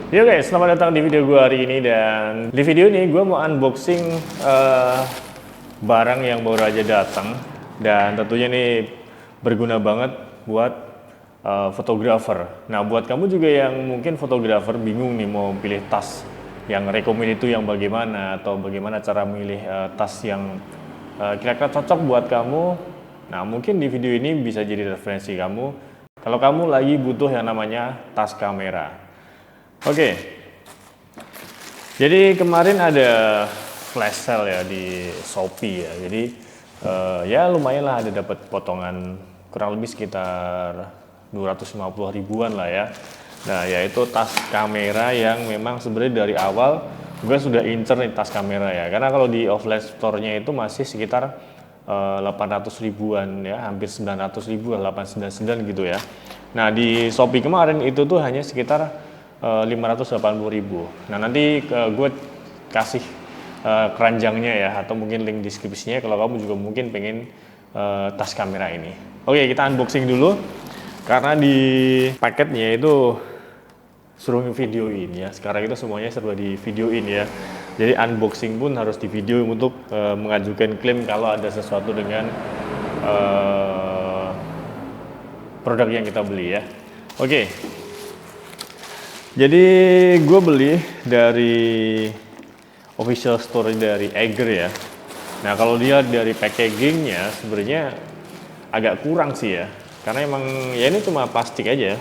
Yo guys, selamat datang di video gue hari ini. Dan di video ini gue mau unboxing barang yang baru aja datang. Dan tentunya ini berguna banget buat fotografer. Nah, buat kamu juga yang mungkin fotografer bingung nih mau pilih tas yang rekomend itu yang bagaimana, atau bagaimana cara memilih tas yang kira-kira cocok buat kamu. Nah, mungkin di video ini bisa jadi referensi kamu kalau kamu lagi butuh yang namanya tas kamera. Oke, jadi kemarin ada flash sale ya di Shopee ya. Jadi ya lumayan lah, ada dapat potongan kurang lebih sekitar 250 ribuan lah ya. Nah, yaitu tas kamera yang memang sebenarnya dari awal gue sudah incer nih tas kamera ya. Karena kalau di offline store-nya itu masih sekitar 800 ribuan ya, hampir 900 ribu, 899 gitu ya. Nah, di Shopee kemarin itu tuh hanya sekitar 580 ribu. Nah, nanti gue kasih keranjangnya ya, atau mungkin link deskripsinya kalau kamu juga mungkin pengen tas kamera ini. Oke, kita unboxing dulu karena di paketnya itu suruh videoin ya. Sekarang itu semuanya serba di videoin ya. Jadi unboxing pun harus di video untuk mengajukan klaim kalau ada sesuatu dengan produk yang kita beli ya. Oke. Jadi gue beli dari official store dari Eiger ya. Nah, kalau dia dari packagingnya sebenarnya agak kurang sih ya, karena emang ya ini cuma plastik aja,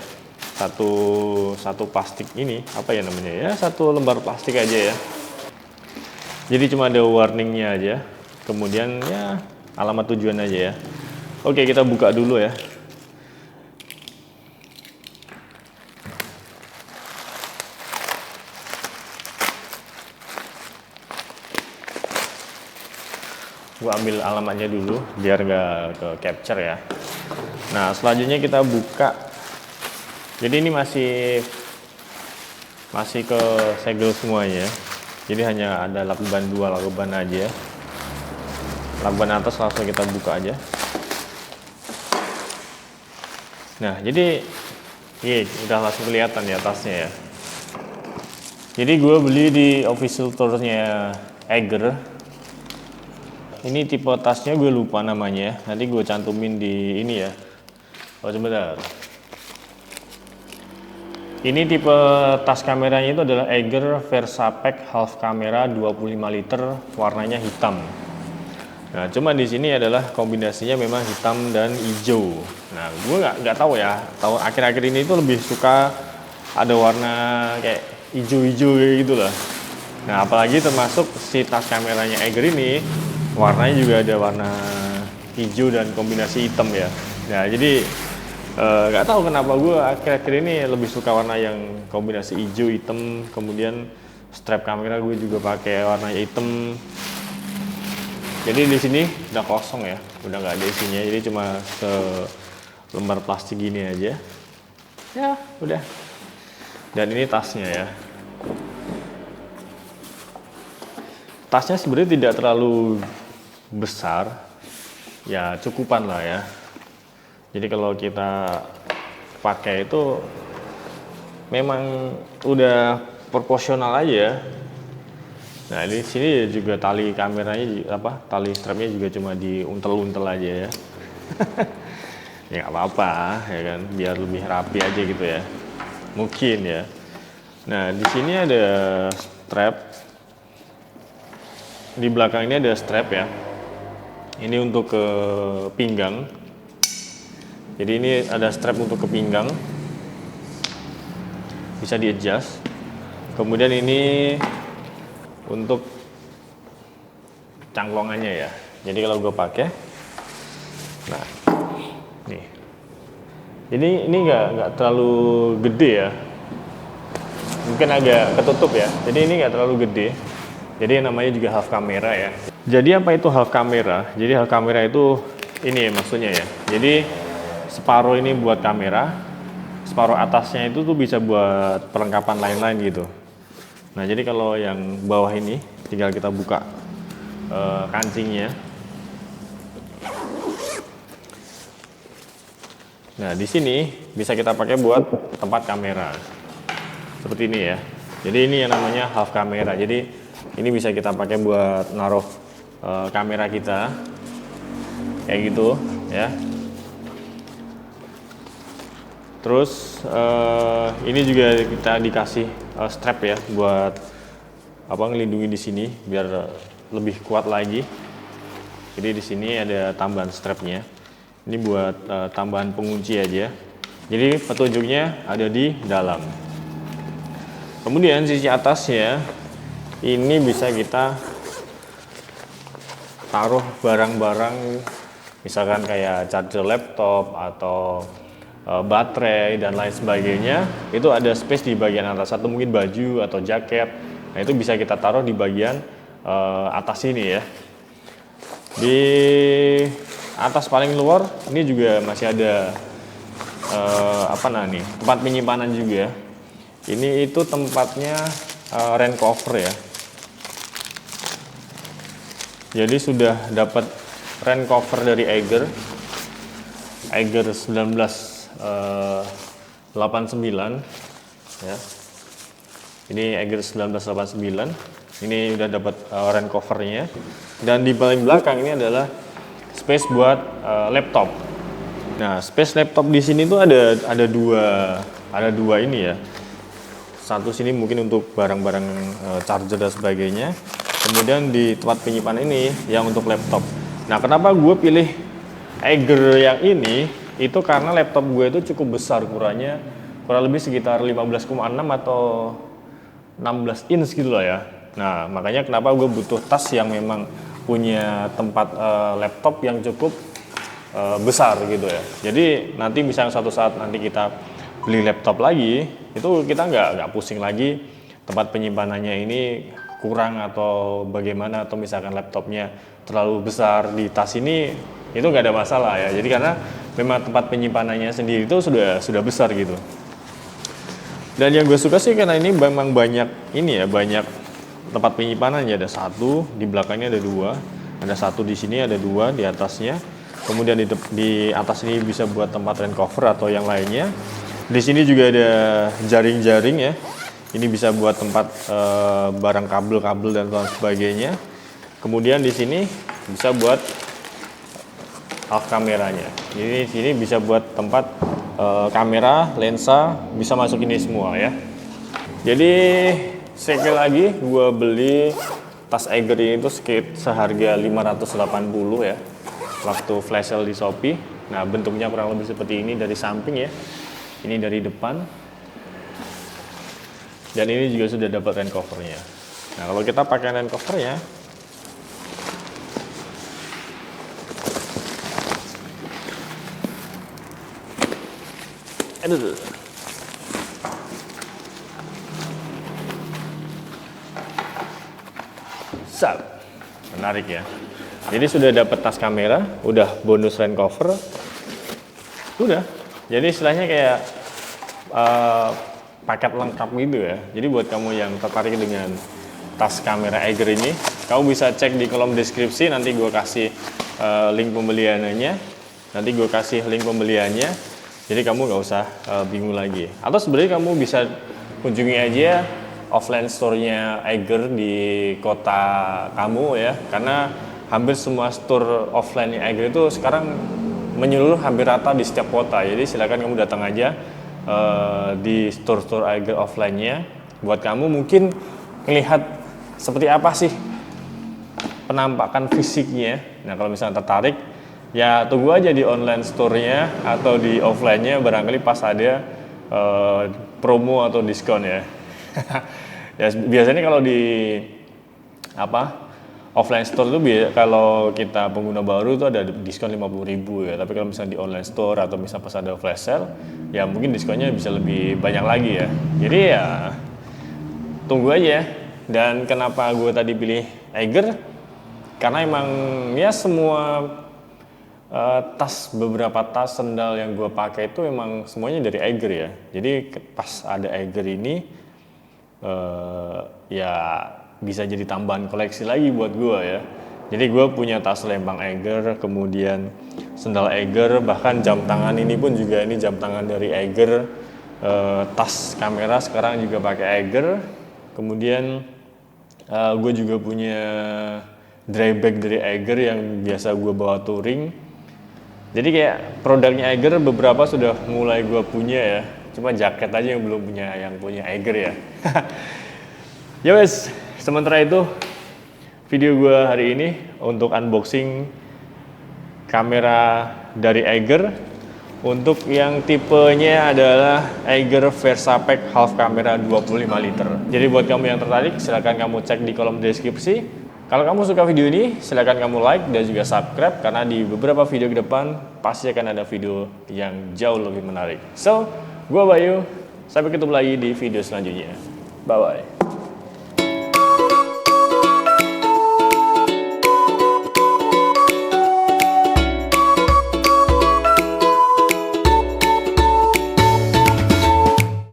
satu plastik ini apa ya namanya ya, satu lembar plastik aja ya. Jadi cuma ada warningnya aja, kemudian ya alamat tujuan aja ya. Oke, kita buka dulu ya. Gue ambil alamatnya dulu biar nggak ke capture ya. Nah, selanjutnya kita buka. Jadi ini masih ke segel semuanya. Jadi hanya ada lakban 2 lakban aja. Lakban atas langsung kita buka aja. Nah, jadi udah langsung kelihatan ya tasnya ya. Jadi gue beli di official store-nya Eiger. Ini tipe tasnya gue lupa namanya, nanti gue cantumin di ini ya. Oh, sebentar. Ini tipe tas kameranya itu adalah Eiger Versapack half kamera 25 liter, warnanya hitam. Nah, cuma di sini adalah kombinasinya memang hitam dan hijau. Nah, gue nggak tahu ya, tahu akhir-akhir ini itu lebih suka ada warna kayak hijau-hijau kayak gitu lah. Nah, apalagi termasuk si tas kameranya Eiger ini warnanya juga ada warna hijau dan kombinasi hitam ya. Nah, jadi nggak tahu kenapa gue akhir-akhir ini lebih suka warna yang kombinasi hijau hitam. Kemudian strap kamera gue juga pakai warna hitam. Jadi di sini udah kosong ya, udah nggak ada isinya. Jadi cuma selembar plastik gini aja. Ya udah. Dan ini tasnya ya. Tasnya sebenarnya tidak terlalu besar, ya cukupan lah ya. Jadi kalau kita pakai itu memang udah proporsional aja. Nah, di sini juga tali kameranya tali strapnya juga cuma diuntel-untel aja ya. Ya nggak apa-apa ya kan, biar lebih rapi aja gitu ya. Mungkin ya. Nah, di sini ada strap. Di belakang ini ada strap ya. Ini untuk ke pinggang. Jadi ini ada strap untuk ke pinggang. Bisa di-adjust. Kemudian ini untuk cangklongannya ya. Jadi kalau gue pakai, nah, nih. Jadi ini nggak terlalu gede ya. Mungkin agak ketutup ya. Jadi ini nggak terlalu gede. Jadi namanya juga half kamera ya. Jadi apa itu half kamera? Jadi half kamera itu ini ya maksudnya ya. Jadi separuh ini buat kamera, separuh atasnya itu tuh bisa buat perlengkapan lain-lain gitu. Nah, jadi kalau yang bawah ini tinggal kita buka kancingnya. Nah, di sini bisa kita pakai buat tempat kamera. Seperti ini ya. Jadi ini yang namanya half kamera. Jadi ini bisa kita pakai buat naruh kamera kita kayak gitu ya. Terus ini juga kita dikasih strap ya buat ngelindungi di sini biar lebih kuat lagi. Jadi di sini ada tambahan strapnya. Ini buat tambahan pengunci aja. Jadi petunjuknya ada di dalam. Kemudian sisi atasnya ini bisa kita taruh barang-barang, misalkan kayak charger laptop atau baterai dan lain sebagainya. Itu ada space di bagian atas, atau mungkin baju atau jaket. Nah itu bisa kita taruh di bagian atas ini ya. Di atas paling luar ini juga masih ada tempat penyimpanan juga. Ini itu tempatnya rain cover ya. Jadi sudah dapat rain cover dari Eiger 1989 ya. Ini Eiger 1989. Ini udah dapat rain covernya. Dan di paling belakang ini adalah space buat laptop. Nah, space laptop di sini tuh ada dua ini ya. Satu sini mungkin untuk barang-barang charger dan sebagainya. Kemudian di tempat penyimpanan ini yang untuk laptop. Nah, kenapa gue pilih Eiger yang ini? Itu karena laptop gue itu cukup besar, kurang lebih sekitar 15,6 atau 16 inch gitu lah ya. Nah, makanya kenapa gue butuh tas yang memang punya tempat laptop yang cukup besar gitu ya. Jadi nanti misalnya suatu saat nanti kita beli laptop lagi, itu kita nggak pusing lagi tempat penyimpanannya ini kurang atau bagaimana, atau misalkan laptopnya terlalu besar di tas ini, itu nggak ada masalah ya. Jadi karena memang tempat penyimpanannya sendiri itu sudah besar gitu. Dan yang gue suka sih karena ini memang banyak tempat penyimpanannya. Ada satu, di belakangnya ada dua, ada satu di sini, ada dua di atasnya. Kemudian di atas ini bisa buat tempat rain cover atau yang lainnya. Di sini juga ada jaring-jaring ya. Ini bisa buat tempat barang kabel-kabel dan lain sebagainya. Kemudian di sini bisa buat half kameranya. Jadi sini bisa buat tempat kamera, lensa, bisa masuk ini semua ya. Jadi sekali lagi gue beli tas Eiger ini tuh seharga 580 ya. Waktu flash sale di Shopee. Nah, bentuknya kurang lebih seperti ini dari samping ya. Ini dari depan. Dan ini juga sudah dapat rain covernya. Nah, kalau kita pakai rain covernya, menarik ya. Jadi sudah dapat tas kamera, udah bonus rain cover, udah. Jadi istilahnya kayak paket lengkap gitu ya. Jadi buat kamu yang tertarik dengan tas kamera Eiger ini, kamu bisa cek di kolom deskripsi. Nanti gue kasih link pembeliannya. Jadi kamu nggak usah bingung lagi. Atau sebenarnya kamu bisa kunjungi aja offline store-nya Eiger di kota kamu ya. Karena hampir semua store offline Eiger itu sekarang menyeluruh hampir rata di setiap kota. Jadi silakan kamu datang aja di store-store Eiger offline-nya. Buat kamu mungkin melihat seperti apa sih penampakan fisiknya. Nah, kalau misalnya tertarik, ya tunggu aja di online store-nya atau di offline-nya, barangkali pas ada promo atau diskon ya. Ya biasanya kalau di offline store itu kalau kita pengguna baru itu ada diskon 50.000 ya. Tapi kalau misalnya di online store atau misalnya pas ada flash sale, ya mungkin diskonnya bisa lebih banyak lagi ya. Jadi ya tunggu aja. Dan kenapa gue tadi pilih Eiger? Karena emang ya semua beberapa tas sendal yang gue pakai itu emang semuanya dari Eiger ya. Jadi pas ada Eiger ini ya bisa jadi tambahan koleksi lagi buat gue ya. Jadi gue punya tas lempang Eiger, kemudian sendal Eiger, bahkan jam tangan ini pun juga ini jam tangan dari Eiger. Tas kamera sekarang juga pakai Eiger. Kemudian gue juga punya dry bag dari Eiger yang biasa gue bawa touring. Jadi kayak produknya Eiger beberapa sudah mulai gue punya ya. Cuma jaket aja yang belum punya, yang punya Eiger ya. Ya wes, sementara itu video gue hari ini untuk unboxing kamera dari Eiger. Untuk yang tipenya adalah Eiger VersaPack half kamera 25 liter. Jadi buat kamu yang tertarik, silahkan kamu cek di kolom deskripsi. Kalau kamu suka video ini, silahkan kamu like dan juga subscribe, karena di beberapa video ke depan pasti akan ada video yang jauh lebih menarik. So, gue Bayu, sampai ketemu lagi di video selanjutnya. Bye-bye.